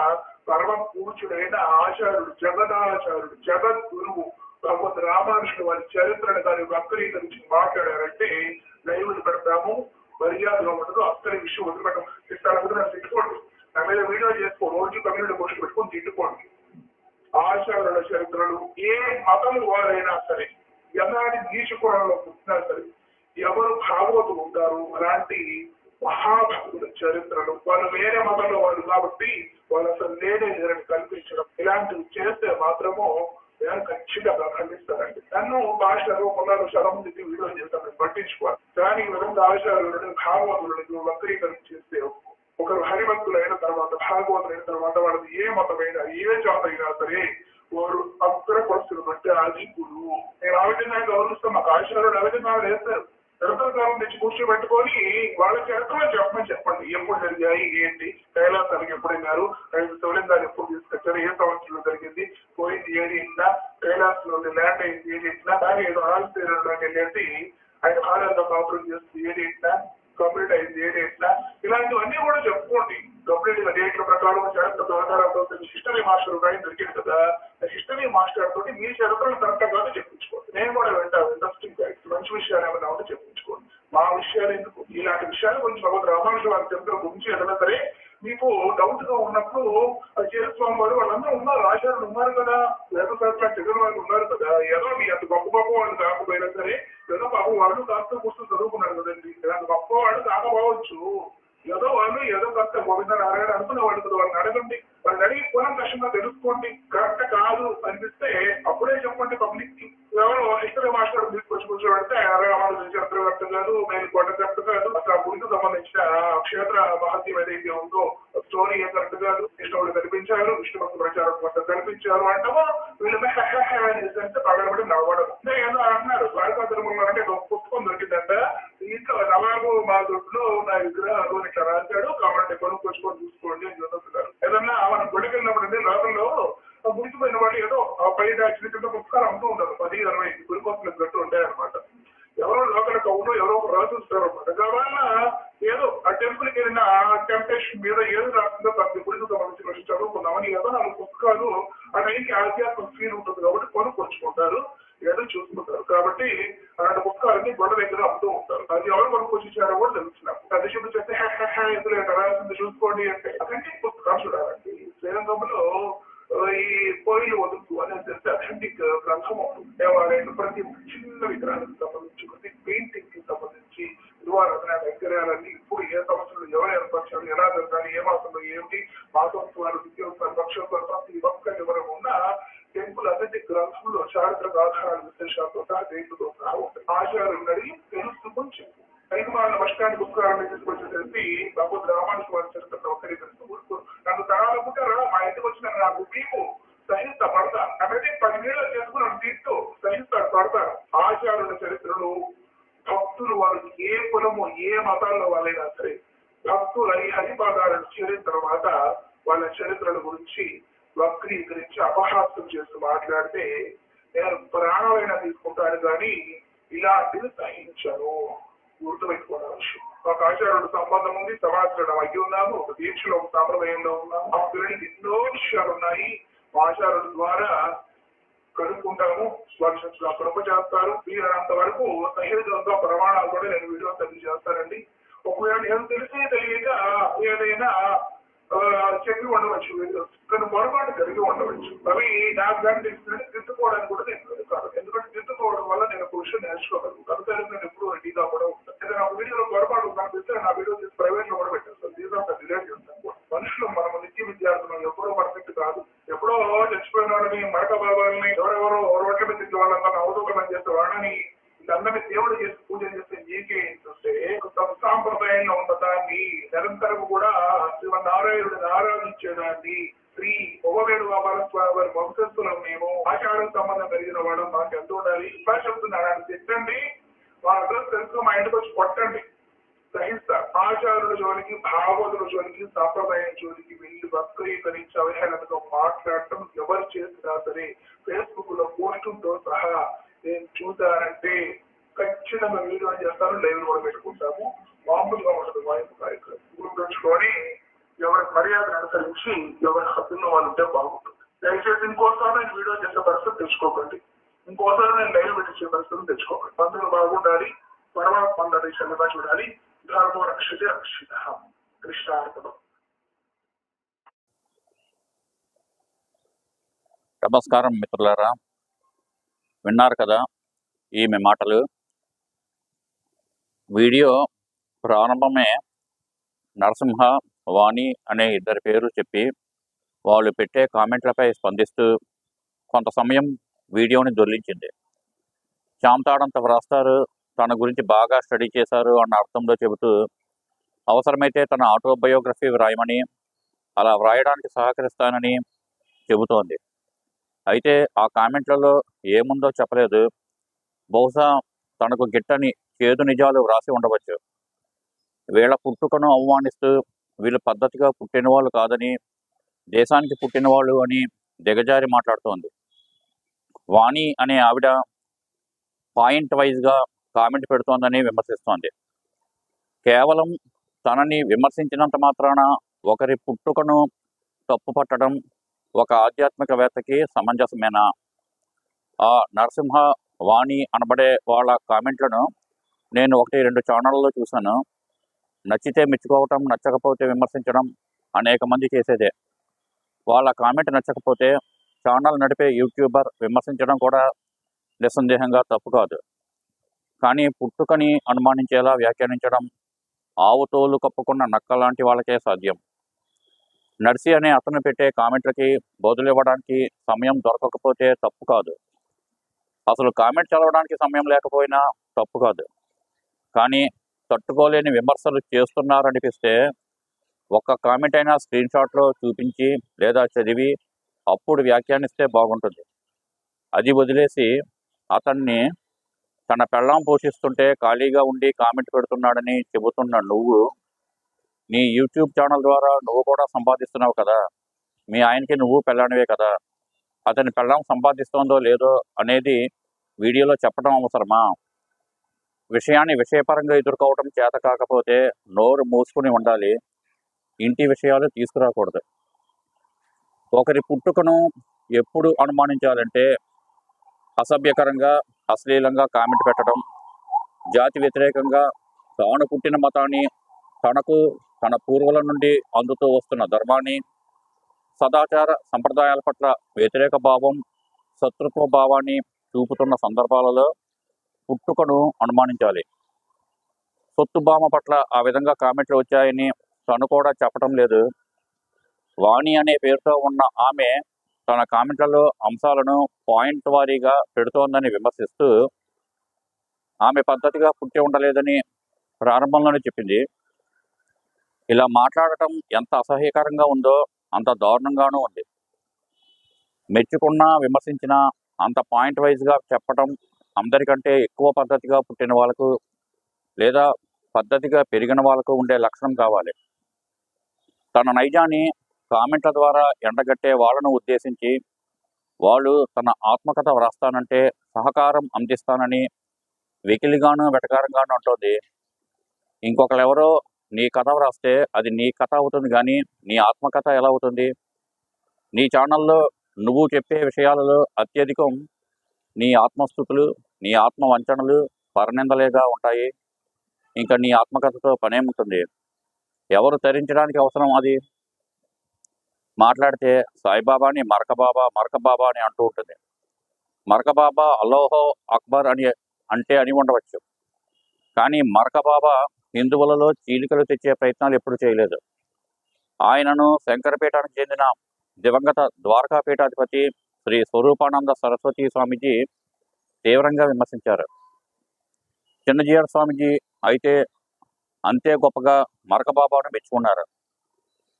పరమ పూజ్యుడైన ఆచార్యుడు, జగదాచార్యుడు, జగద్గురువు భగవద్ రామానుజుడు వారి చరిత్రను దాన్ని వక్రీకరించి మాట్లాడారంటే లైవ్లు పెడతాము, మర్యాదగా ఉండదు, అసలు విషయం వదిలిపెట్టం. ఇస్తాను నాకు తిట్టుకోండి, నా మీద వీడియో చేసుకో, రోజు కమ్యూనిటీ పోస్ట్ పెట్టుకొని తిట్టుకోండి. ఆచారాల చరిత్రలు ఏ మతం వారైనా సరే, ఎలాంటి నీచుకోణంలో పుట్టినా సరే, ఎవరు భాగవతులు ఉంటారు అలాంటి మహాభక్తుల చరిత్రలు, వాళ్ళు వేరే మతంలో వాళ్ళు కాబట్టి వాళ్ళు అసలు లేరని కల్పించడం, ఇలాంటివి చేస్తే మాత్రము నేను ఖచ్చితంగా ఖండిస్తానండి. నన్ను భాషలో కొన్నాళ్ళు చాలా మందికి వీడియో చేస్తాను, పట్టించుకోవాలి. కానీ ఈ విధంగా ఆచారాలను భాగవతులను వక్రీకరణ చేస్తే, ఒకరు హరిభక్తులైన తర్వాత భాగవతులైన తర్వాత వాళ్ళది ఏ మతమైనా ఏ జాతైనా సరే వారు అగ్ర పరిస్థితులు బట్టి అధికులు. నేను ఆ విధంగా గౌరవిస్తాం. మాకు ఆచారాలు ఆ విధంగా వేస్తారు. చరిత్ర కాలం తెచ్చి కూర్చోబెట్టుకొని వాళ్ళ చరిత్రలో చెప్పండి, ఎప్పుడు జరిగాయి, ఏంటి, కైలాసానికి ఎప్పుడు వెళ్ళారు, శివలింగాలు ఎప్పుడు తీసుకొచ్చారు, ఏ సంవత్సరంలో జరిగింది, పోయింది ఏది ఇట్లా, కైలాసంలో ల్యాండ్ అయింది ఏది ఇట్లా, కానీ ఏదో ఆలస్యంలోకి వెళ్ళేసి ఆయన భార్యతో కాపురం చేస్తుంది ఏది ఇట్లా, కంప్లీట్ అయింది ఏది ఇట్లా, ఇలాంటివన్నీ కూడా చెప్పుకోండి. కంప్లీట్ గా డేట్ల ప్రకారం చరిత్ర ఆధారంతో హిస్టరీ మాస్టర్ కానీ దొరికింది కదా, హిస్టరీ మాస్టర్ తోటి మీ చరిత్రలు కరెక్ట్ గా చెప్పించుకోండి. నేను కూడా వింటాను, ఇంట్రెస్టింగ్ మంచి విషయాలు ఏమైనా ఉంటే చెప్పించుకోండి. మా విషయాలు ఎందుకు, ఇలాంటి విషయాల గురించి భగవద్ రామానుజ వారి చరిత్ర గురించి ఏదైనా సరే మీకు డౌట్ గా ఉన్నప్పుడు చేరుస్వామి వారు వాళ్ళందరూ ఉన్నారు, ఆచార్యులు ఉన్నారు కదా, వేదశాస్త్ర చదివిన వాళ్ళు ఉన్నారు కదా, ఏదో మీ అంత గొప్ప వాళ్ళు కాకపోయినా సరే ఏదో పాపం వాళ్ళు కాస్త కూర్చొని చదువుకున్నారు కదండి, అంత గొప్ప వాళ్ళు కాకపోవచ్చు, ఏదో వాళ్ళు ఏదో కాస్త గోవింద నారాయణ అనుకునే వాళ్ళు కదా, వాళ్ళని అడగండి. వాళ్ళని అడిగి కూలంకషంగా తెలుసుకోండి. కరెక్ట్ కాదు అనిపిస్తే అప్పుడే చెప్పండి పబ్లిక్ కి. ఎవరు హిస్టరీ మాస్టర్ తీసుకొచ్చి కూర్చోబెడితే రామానుజ చరిత్ర కరెక్ట్ కాదు, నేను కొండ కరెక్ట్ కాదు, అసలు ఆ గుడికి సంబంధించిన క్షేత్ర మహత్యం ఏదైతే ఉందో స్టోరీ ఏం కరెక్ట్ కాదు, కృష్ణుడు కనిపించారు, విష్ణు భక్త ప్రచారం కోసం కనిపించారు అంటామో వీళ్ళు అంటే పగలబడి నవ్వడం. ఏదో అంటున్నారు ద్వారకా తిరుమల అంటే ఒక పుస్తకం దొరికిందంట, ఇంట్లో నవాబు మా దొడ్లో నా విగ్రహాలు ఇట్లా రాశాడు కాబట్టి కొనుక్కొచ్చుకొని చూసుకోండి అని చదువుతున్నారు. ఏదన్నా మనం గుడికి వెళ్ళినప్పుడు లోకంలో గుడికి పోయిన వాళ్ళు ఏదో బయట చిన్న పుస్తకాలు అమ్ముతూ ఉంటారు, 10-20 గురి కోసలు గట్టు ఉంటాయన్నమాట. ఎవరో లోకల్ కవులు ఎవరో ఒకరు రాసిస్తారు అనమాట. దానివల్ల ఏదో ఆ టెంపుల్ కి వెళ్ళిన టెంప్టేషన్ మీద ఏదో రాస్తుందో ప్రతి గుడికి సంబంధించి చదువుకున్నామని ఏదో 4 పుస్తకాలు ఆ టైంకి ఆధ్యాత్మిక ఫీల్ ఉంటుంది కాబట్టి కొనుక్కొచ్చుకుంటారు, ఏదో చూసుకుంటారు. కాబట్టి అలాంటి పుస్తకాలన్నీ గొడవ దగ్గర అమ్ముతూ ఉంటారు. అది ఎవరు కొనుక్కొచ్చారో కూడా తెలుస్తున్నాం. అది చూపు చేస్తే ఎందులో రాసింది చూసుకోండి అంటే అథెంటిక్ పుస్తకాలు చూడాలండి. శ్రీరంగంలో ఈ కోయిలు వదులు అనేది తెలిస్తే అథెంటిక్ గ్రంథం ఉంటుంది. దేవాలయంలో ప్రతి చిన్న విగ్రహానికి సంబంధించి, ప్రతి పెయింటింగ్ కి సంబంధించి దుర్వారాధన దగ్గరాలన్నీ ఇప్పుడు ఏ సంవత్సరంలో ఎవరు ఏర్పరచారు, ఎలా జరగాలి, ఏ మాసంలో ఏమిటి, మాసోత్సవాలు, విద్యోత్సవాలు, పక్షోత్సవాలు, ప్రతి ఒక్క వివరం ఉన్న టెంపుల్ అథెంటిక్ గ్రంథంలో చారిత్రక ఆధారాలు విశేషాలతో సహా డేట్లతో సహా ఉంటాయి. ఆచారాలు అడిగి తెలుసుకొని చెప్పు. హైదరాబాద్ బస్ స్టాండ్ పుస్తకాలను తీసుకొచ్చేసి భగవద్ రామానుజ వారి చరిత్ర ఒకరిస్తూ ఊరుకోరు. నన్ను తరాలనుకుంటారా, మా ఇంటికి వచ్చిన నాకు తీపు సహిస్తా పడతాను, కాబట్టి 10 నీళ్ళు చేసుకుని తీస్తూ సహిస్తా పడతాను. ఆచారుల చరిత్రలు భక్తులు వారు ఏ కులము ఏ మతాల్లో వాళ్ళైనా సరే భక్తులని హరిపాదాలను చేరిన తర్వాత వాళ్ళ చరిత్రల గురించి వక్రీకరించి అపహాస్యం చేస్తూ మాట్లాడితే నేను ప్రాణాలైనా తీసుకుంటాను కానీ ఇలాంటివి సహించను. గుర్తుపెట్టుకున్న విషయం. ఒక ఆచారుడు సంబంధం ఉంది, సమాచారం అయ్యి ఉన్నాము, ఒక దీక్షలో ఒక సాంప్రదాయంలో ఉన్నాము. ఆ పిల్లలకి ఎన్నో విషయాలు ఉన్నాయి. ఆచారుల ద్వారా కనుక్కుంటాము, స్వర్శంలో కృప చేస్తారు. వీరంత వరకు సహజంగా ప్రమాణాలు కూడా నేను వీడియో తెలియజేస్తానండి. ఒకవేళ నేను తెలియక ఏదైనా చెప్పి ఉండవచ్చు, కొన్ని పొరపాటు జరిగి ఉండవచ్చు. అవి నాకు దాన్ని తెలిసినట్టు తిట్టుకోవడానికి కూడా నేను కాదు. ఎందుకంటే తిట్టుకోవడం వల్ల నేను ఒక విషయం నేర్చుకోగలను. కనుక నేను ఎప్పుడు రెడీగా కూడా ఉంటాను. ఏదైనా ఒక వీడియోలో పొరపాటు కనిపిస్తే నా వీడియో తీసి ప్రైవేట్ లో కూడా పెట్టేస్తాను. దీంతో డిలేట్ చేస్తాను. మనుషులు మనము నిత్య విద్యార్థులు ఎప్పుడో పర్ఫెక్ట్ కాదు. ఎప్పుడో చచ్చిపోయిన వాళ్ళని, మరక బాబాలని, ఎవరెవరో రోడ్ల మీద తిరిగి వాళ్ళందరూ అవధూకనం చేస్తే వాళ్ళని వీళ్ళందరినీ దేవుడు చేసి పూజ చేస్తే నీకే చూస్తే సాంప్రదాయంలో ఉన్న దాన్ని నిరంతరం కూడా శ్రీమన్నారాయణుడిని ఆరాధించేదాన్ని శ్రీ పొగవేడు బాబాల వారి వంశస్థులం మేము ఆచారం సంబంధం కలిగిన వాడు మాకు ఎంత ఉండాలి. ఇలా చెప్తున్నారు, అని తిట్టండి, మా అడ్రస్ తెలుసు, మా ఇంటికి వచ్చి కొట్టండి, సహిస్తా. ఆచారుల జోలికి, భాగవతుల జోలికి, సాంప్రదాయం జోలికి వెళ్ళి వక్రీకరించి అవహేళనగా మాట్లాడటం ఎవరు చేసినా సరే ఫేస్బుక్ లో పోస్టులతో సహా నేను చూసానంటే ఖచ్చితంగా వీడియో చేస్తాను, లైవ్ కూడా పెట్టుకుంటాము. మామూలుగా ఉండదు వాయిపు కార్యక్రమం. గుర్తుంచుకొని ఎవరి మర్యాదను అనుసరించి ఎవరి హద్దుల్లో వాళ్ళు ఉంటే బాగుంటుంది. దయచేసి ఇంకోసారి నేను వీడియో చేసే పరిస్థితి తెచ్చుకోకండి, ఇంకోసారి నేను లైవ్ పెట్టించే పరిస్థితి తెచ్చుకోకండి. అందరూ బాగుండాలి. పరమాత్మ అందరి శ్రమగా చూడాలి. ధర్మో రక్షితే రక్షిత. కృష్ణార్పణం. నమస్కారం మిత్రులారా, విన్నారు కదా ఈమె మాటలు. వీడియో ప్రారంభమే నరసింహ, వాణి అనే ఇద్దరి పేరు చెప్పి వాళ్ళు పెట్టే కామెంట్లపై స్పందిస్తూ కొంత సమయం వీడియోని దొర్లించింది. చాంతాడంత వ్రాస్తారు, తన గురించి బాగా స్టడీ చేశారు అన్న అర్థంలో చెబుతూ అవసరమైతే తన ఆటోబయోగ్రఫీ వ్రాయమని, అలా వ్రాయడానికి సహకరిస్తానని చెబుతోంది. అయితే ఆ కామెంట్లలో ఏముందో చెప్పలేదు. బహుశా తనకు గిట్టని చేదు నిజాలు వ్రాసి ఉండవచ్చు. వీళ్ళ పుట్టుకను అవమానిస్తూ వీళ్ళు పద్ధతిగా పుట్టిన వాళ్ళు కాదని, దేశానికి పుట్టిన వాళ్ళు అని దిగజారి మాట్లాడుతోంది. వాణి అనే ఆవిడ పాయింట్ వైజ్గా కామెంట్ పెడుతోందని విమర్శిస్తోంది. కేవలం తనని విమర్శించినంత మాత్రాన ఒకరి పుట్టుకను తప్పు పట్టడం ఒక ఆధ్యాత్మికవేత్తకి సమంజసమేనా? ఆ నరసింహ, వాణి అనబడే వాళ్ళ కామెంట్లను నేను 1-2 ఛానళ్ళలో చూశాను. నచ్చితే మెచ్చుకోవటం, నచ్చకపోతే విమర్శించడం అనేక మంది చేసేదే. వాళ్ళ కామెంట్ నచ్చకపోతే ఛానల్ నడిపే యూట్యూబర్ విమర్శించడం కూడా నిస్సందేహంగా తప్పు కాదు. కానీ పుట్టుకని అనుమానించేలా వ్యాఖ్యానించడం ఆవు తోలు కప్పుకున్న నక్క లాంటి వాళ్ళకే సాధ్యం. నర్సి అనే అతను పెట్టే కామెంట్లకి బదులివ్వడానికి సమయం దొరకకపోతే తప్పు కాదు. అసలు కామెంట్ చదవడానికి సమయం లేకపోయినా తప్పు కాదు. కానీ తట్టుకోలేని విమర్శలు చేస్తున్నారనిపిస్తే ఒక్క కామెంట్ అయినా స్క్రీన్ షాట్లో చూపించి లేదా చదివి అప్పుడు వ్యాఖ్యానిస్తే బాగుంటుంది. అది వదిలేసి అతన్ని తన పెళ్ళాం పోషిస్తుంటే ఖాళీగా ఉండి కామెంట్ పెడుతున్నాడని చెబుతున్న నువ్వు, నీ యూట్యూబ్ ఛానల్ ద్వారా నువ్వు కూడా సంపాదిస్తున్నావు కదా, మీ ఆయనకి నువ్వు పెళ్ళానివే కదా, అతని పెళ్ళాం సంపాదిస్తోందో లేదో అనేది వీడియోలో చెప్పడం అవసరమా? విషయాన్ని విషయపరంగా ఎదుర్కోవటం చేత కాకపోతే నోరు మూసుకుని ఉండాలి. ఇంటి విషయాలు తీసుకురాకూడదు. ఒకరి పుట్టుకను ఎప్పుడు అనుమానించాలంటే అసభ్యకరంగా, అశ్లీలంగా కామెంట్ పెట్టడం, జాతి వ్యతిరేకంగా తాను పుట్టిన మతాన్ని, తనకు తన పూర్వుల నుండి అందుతూ వస్తున్న ధర్మాన్ని, సదాచార సంప్రదాయాల పట్ల వ్యతిరేక భావం, శత్రుత్వ భావాన్ని చూపుతున్న సందర్భాలలో పుట్టుకను అనుమానించాలి. సొత్తుభామ పట్ల ఆ విధంగా కామెంట్లు వచ్చాయని తను కూడా చెప్పటం లేదు. వాణి అనే పేరుతో ఉన్న ఆమె తన కామెంట్లలో అంశాలను పాయింట్ వారీగా పెడుతోందని విమర్శిస్తూ ఆమె పద్ధతిగా పుట్టి ఉండలేదని ప్రారంభంలోనే చెప్పింది. ఇలా మాట్లాడటం ఎంత అసహ్యకరంగా ఉందో అంత దారుణంగానూ ఉంది. మెచ్చుకున్నా విమర్శించినా అంత పాయింట్ వైజ్గా చెప్పటం అందరికంటే ఎక్కువ పద్ధతిగా పుట్టిన వాళ్ళకు లేదా పద్ధతిగా పెరిగిన వాళ్ళకు ఉండే లక్షణం కావాలి. తన నైజాన్ని కామెంట్ల ద్వారా ఎండగట్టే వాళ్ళను ఉద్దేశించి వాళ్ళు తన ఆత్మకథ వ్రాస్తానంటే సహకారం అందిస్తానని వెకిలిగాను వెటకారంగాను అంటోంది. ఇంకొకరెవరో నీ కథ వ్రాస్తే అది నీ కథ అవుతుంది కానీ నీ ఆత్మకథ ఎలా అవుతుంది? నీ ఛానల్లో నువ్వు చెప్పే విషయాలలో అత్యధికం నీ ఆత్మస్థుతులు, నీ ఆత్మ వంచనలు, పరనిందలేగా ఉంటాయి. ఇంకా నీ ఆత్మకథతో పనేముంటుంది? ఎవరు తరించడానికి అవసరం అది? మాట్లాడితే సాయిబాబాని మరకబాబా అని అంటూ ఉంటుంది. మరకబాబా అల్లాహో అక్బర్ అని ఉండవచ్చు. కానీ మరకబాబా హిందువులలో చీలికలు తెచ్చే ప్రయత్నాలు ఎప్పుడు చేయలేదు. ఆయనను శంకరపీఠానికి చెందిన దివంగత ద్వారకాపీఠాధిపతి శ్రీ స్వరూపానంద సరస్వతి స్వామీజీ తీవ్రంగా విమర్శించారు. చిన్నజీయర్ స్వామీజీ అయితే అంతే గొప్పగా మరకబాబాను మెచ్చుకున్నారు.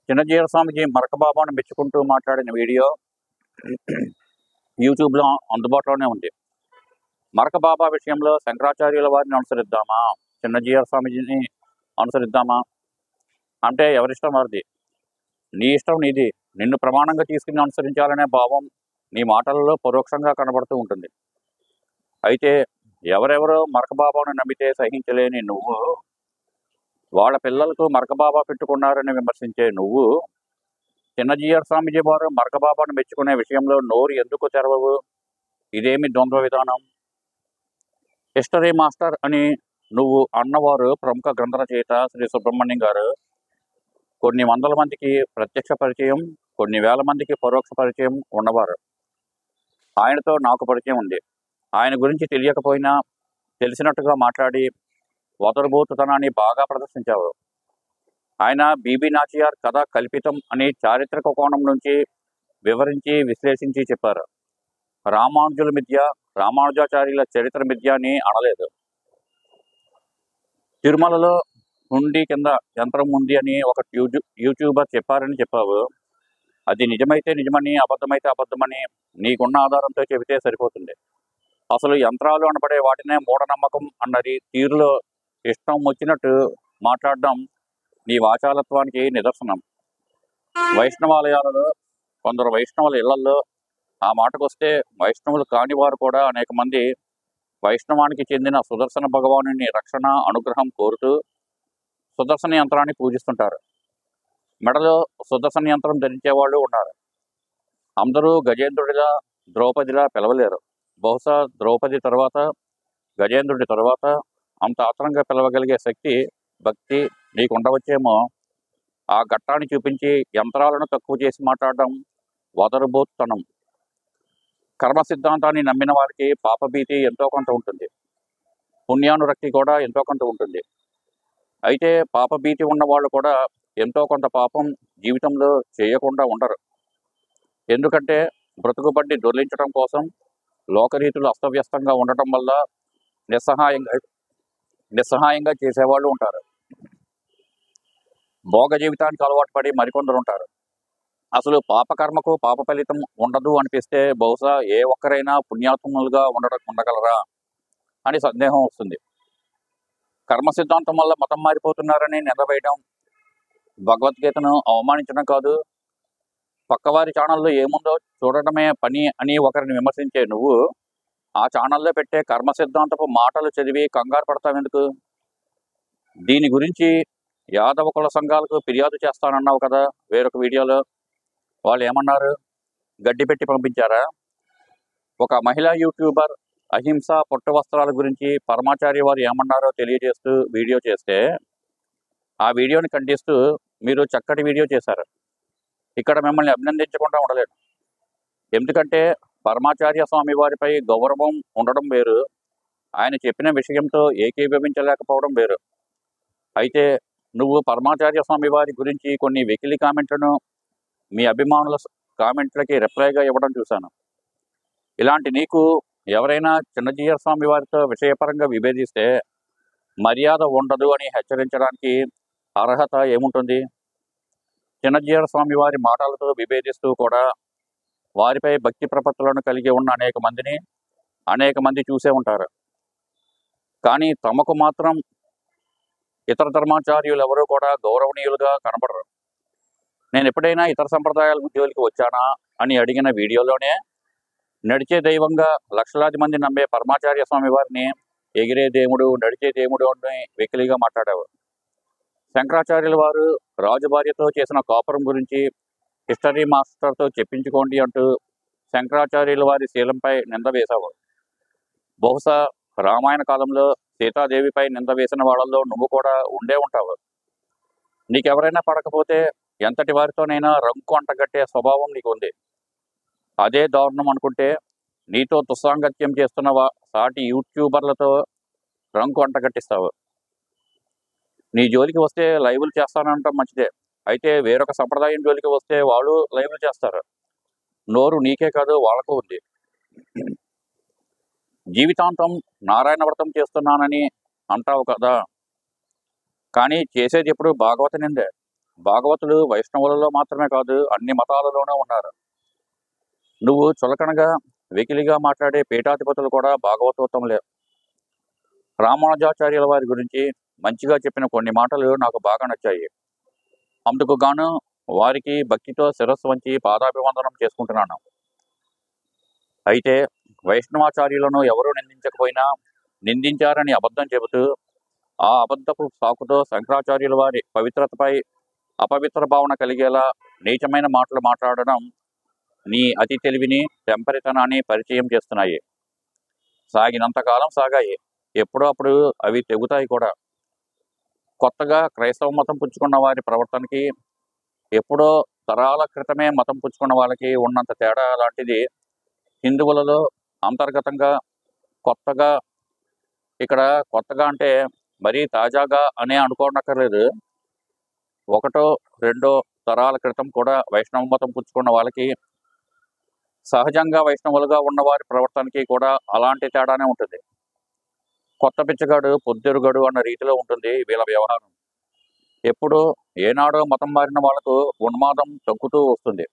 చిన్నజీయర్ స్వామీజీ మరకబాబాను మెచ్చుకుంటూ మాట్లాడిన వీడియో యూట్యూబ్లో అందుబాటులోనే ఉంది. మరకబాబా విషయంలో శంకరాచార్యుల వారిని అనుసరిద్దామా, చిన్నజీయర్ స్వామీజీని అనుసరిద్దామా అంటే ఎవరిష్టం వారిది. నీ ఇష్టం నీది. నిన్ను ప్రమాణంగా తీసుకుని అనుసరించాలనే భావం నీ మాటలలో పరోక్షంగా కనబడుతూ ఉంటుంది. అయితే ఎవరెవరో మరకబాబాను నమ్మితే సహించలేని నువ్వు, వాళ్ళ పిల్లలకు మరకబాబా పెట్టుకున్నారని విమర్శించే నువ్వు, చిన్నజీయర్ స్వామీజీ వారు మరకబాబాను మెచ్చుకునే విషయంలో నోరు ఎందుకు తెరవవు? ఇదేమి ద్వంద్వ విధానం? హిస్టరీ మాస్టర్ అని నువ్వు అన్నవారు ప్రముఖ గ్రంథ రచయిత శ్రీ సుబ్రహ్మణ్యం గారు కొన్ని వందల మందికి ప్రత్యక్ష పరిచయం, కొన్ని వేల మందికి పరోక్ష పరిచయం ఉన్నవారు. ఆయనతో నాకు పరిచయం ఉంది. ఆయన గురించి తెలియకపోయినా తెలిసినట్టుగా మాట్లాడి వదరుబోతుతనాన్ని బాగా ప్రదర్శించావు. ఆయన బీబీ నాచియార్ కథ కల్పితం అని చారిత్రక కోణం నుంచి వివరించి విశ్లేషించి చెప్పారు. రామానుజుల మిథ్య, రామానుజాచార్యుల చరిత్ర మిథ్య అని అనలేదు. తిరుమలలో హుండీ కింద యంత్రం ఉంది అని ఒక యూట్యూబర్ చెప్పారని చెప్పావు. అది నిజమైతే నిజమని, అబద్ధమైతే అబద్ధమని నీకున్న ఆధారంతో చెబితే సరిపోతుంది. అసలు యంత్రాలు అనబడే వాటినే మూఢనమ్మకం అన్నది తీరులో ఇష్టం వచ్చినట్టు మాట్లాడడం నీ వాచాలత్వానికి నిదర్శనం. వైష్ణవాలయాలలో కొందరు వైష్ణవుల ఇళ్లలో ఆ మాటకొస్తే వైష్ణవులు కాని వారు కూడా అనేక మంది వైష్ణవానికి చెందిన సుదర్శన భగవానుని రక్షణ అనుగ్రహం కోరుతూ సుదర్శన యంత్రాన్ని పూజిస్తుంటారు. మెడలో సుదర్శన యంత్రం ధరించే వాళ్ళు ఉన్నారు. అందరూ గజేంద్రుడిలా ద్రౌపదిలా పిలవలేరు. బహుశా ద్రౌపది తర్వాత, గజేంద్రుడి తర్వాత అంత ఆత్రంగా పిలవగలిగే శక్తి, భక్తి నీకు ఉండవచ్చేమో. ఆ ఘట్టాన్ని చూపించి యంత్రాలను తక్కువ చేసి మాట్లాడడం వదరుబోతుతనం. కర్మ సిద్ధాంతాన్ని నమ్మిన వారికి పాపభీతి ఎంతో కొంత ఉంటుంది, పుణ్యానురక్తి కూడా ఎంతో కొంత ఉంటుంది. అయితే పాపభీతి ఉన్న వాళ్ళు కూడా ఎంతో కొంత పాపం జీవితంలో చేయకుండా ఉండరు. ఎందుకంటే బ్రతుకుబడ్డి దొర్లించడం కోసం లోకరీతులు అస్తవ్యస్తంగా ఉండటం వల్ల నిస్సహాయంగా చేసేవాళ్ళు ఉంటారు. భోగ జీవితానికి అలవాటు పడి మరికొందరు ఉంటారు. అసలు పాపకర్మకు పాప ఫలితం ఉండదు అనిపిస్తే బహుశా ఏ ఒక్కరైనా పుణ్యాత్ములుగా ఉండగలరా అని సందేహం వస్తుంది. కర్మ సిద్ధాంతం వల్ల మతం మారిపోతున్నారని నిలవేయడం భగవద్గీతను అవమానించడం కాదు. పక్కవారి ఛానల్లో ఏముందో చూడటమే పని అని ఒకరిని విమర్శించే నువ్వు ఆ ఛానల్లో పెట్టే కర్మ సిద్ధాంతపు మాటలు చదివి కంగారు పడతావెందుకు? దీని గురించి యాదవ కుల సంఘాలకు ఫిర్యాదు చేస్తానన్నావు కదా వేరొక వీడియోలో. వాళ్ళు ఏమన్నారు? గడ్డి పెట్టి పంపించారా? ఒక మహిళా యూట్యూబర్ అహింస పొట్టు వస్త్రాల గురించి పరమాచార్య వారు ఏమన్నారో తెలియజేస్తూ వీడియో చేస్తే ఆ వీడియోని ఖండిస్తూ మీరు చక్కటి వీడియో చేశారు. ఇక్కడ మిమ్మల్ని అభినందించకుండా ఉండలేదు. ఎందుకంటే పరమాచార్య స్వామి వారిపై గౌరవం ఉండడం వేరు, ఆయన చెప్పిన విషయంతో ఏకీభవించలేకపోవడం వేరు. అయితే నువ్వు పరమాచార్య స్వామి వారి గురించి కొన్ని వెకిలి కామెంట్లను మీ అభిమానుల కామెంట్లకి రిప్లైగా ఇవ్వడం చూశాను. ఇలాంటి నీకు ఎవరైనా చిన్నజీయర్ స్వామి వారితో విషయపరంగా విభేదిస్తే మర్యాద ఉండదు అని హెచ్చరించడానికి అర్హత ఏముంటుంది? చిన్నజీయర్ స్వామి వారి మాటలతో విభేదిస్తూ కూడా వారిపై భక్తి ప్రపత్తులను కలిగి ఉన్న అనేక మంది చూసే ఉంటారు. కానీ తమకు మాత్రం ఇతర ధర్మాచార్యులు ఎవరూ కూడా గౌరవనీయులుగా కనపడరు. నేను ఎప్పుడైనా ఇతర సంప్రదాయాల జోలికి వచ్చానా అని అడిగిన వీడియోలోనే నడిచే దైవంగా లక్షలాది మంది నమ్మే పరమాచార్య స్వామి వారిని ఎగిరే దేవుడు, నడిచే దేవుడు అని వెకిలిగా మాట్లాడావు. శంకరాచార్యుల వారు రాజు భార్యతో చేసిన కాపురం గురించి హిస్టరీ మాస్టర్తో చెప్పించుకోండి అంటూ శంకరాచార్యుల వారి శీలంపై నింద వేశావు. బహుశా రామాయణ కాలంలో సీతాదేవిపై నింద వేసిన వాళ్ళల్లో నువ్వు కూడా ఉండే ఉంటావు. నీకెవరైనా పడకపోతే ఎంతటి వారితోనైనా రంకు అంటగట్టే స్వభావం నీకు ఉంది. అదే దారుణం అనుకుంటే నీతో దుస్సాంగత్యం చేస్తున్న సాటి యూట్యూబర్లతో రంకు అంటగట్టిస్తావు. నీ జోలికి వస్తే లైవ్లు చేస్తానంటాం మంచిదే, అయితే వేరొక సంప్రదాయం జోలికి వస్తే వాళ్ళు లైవ్లు చేస్తారు. నోరు నీకే కాదు వాళ్ళకు ఉంది. జీవితాంతం నారాయణ వ్రతం చేస్తున్నానని అంటావు కదా, కానీ చేసేది ఎప్పుడు భాగవత నిందే. భాగవతులు వైష్ణవులలో మాత్రమే కాదు అన్ని మతాలలోనూ ఉన్నారు. నువ్వు చులకనగా వెకిలిగా మాట్లాడే పీఠాధిపతులు కూడా భాగవతోత్తములే. రామానుజాచార్యుల వారి గురించి మంచిగా చెప్పిన కొన్ని మాటలు నాకు బాగా నచ్చాయి. అందుకు గాను వారికి భక్తితో శిరస్సు వంచి పాదాభివందనం చేసుకుంటున్నాను. అయితే వైష్ణవాచార్యులను ఎవరూ నిందించకపోయినా నిందించారని అబద్ధం చెబుతూ ఆ అబద్ధపు సాకుతో శంకరాచార్యుల వారి పవిత్రతపై అపవిత్ర భావన కలిగేలా నీచమైన మాటలు మాట్లాడడం నీ అతి తెలివిని, టెంపరితనాన్ని పరిచయం చేస్తున్నాయి. సాగినంతకాలం సాగాయి. ఎప్పుడో అప్పుడు అవి తెగుతాయి కూడా. కొత్తగా క్రైస్తవ మతం పుచ్చుకున్న వారి ప్రవర్తనకి ఎప్పుడో తరాల క్రితమే మతం పుచ్చుకున్న వాళ్ళకి ఉన్నంత తేడా లాంటిది హిందువులలో అంతర్గతంగా కొత్తగా, ఇక్కడ కొత్తగా అంటే మరీ తాజాగా అనే అనుకోనక్కర్లేదు. ఒకటో రెండో తరాల క్రితం కూడా వైష్ణవ మతం పుచ్చుకున్న వాళ్ళకి సహజంగా వైష్ణవులుగా ఉన్న వారి ప్రవర్తనకి కూడా అలాంటి తేడానే ఉంటుంది. కొత్త పిచ్చగాడు పొద్దురుగడు అన్న రీతిలో ఉంటుంది వీళ్ళ వ్యవహారం. ఎప్పుడు ఏనాడో మతం మారిన వాళ్ళకు ఉన్మాదం తగ్గుతూ వస్తుంది.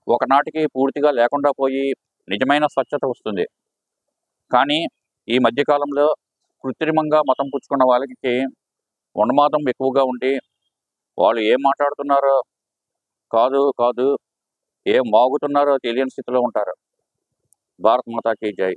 ఒకనాటికి పూర్తిగా లేకుండా పోయి నిజమైన స్వచ్ఛత వస్తుంది. కానీ ఈ మధ్యకాలంలో కృత్రిమంగా మతం పుచ్చుకున్న వాళ్ళకి ఉన్మాదం ఎక్కువగా ఉండి వాళ్ళు ఏం మాట్లాడుతున్నారో కాదు ఏం వాగుతున్నారో తెలియని స్థితిలో ఉంటారు. భారత్ మాతాకి జై.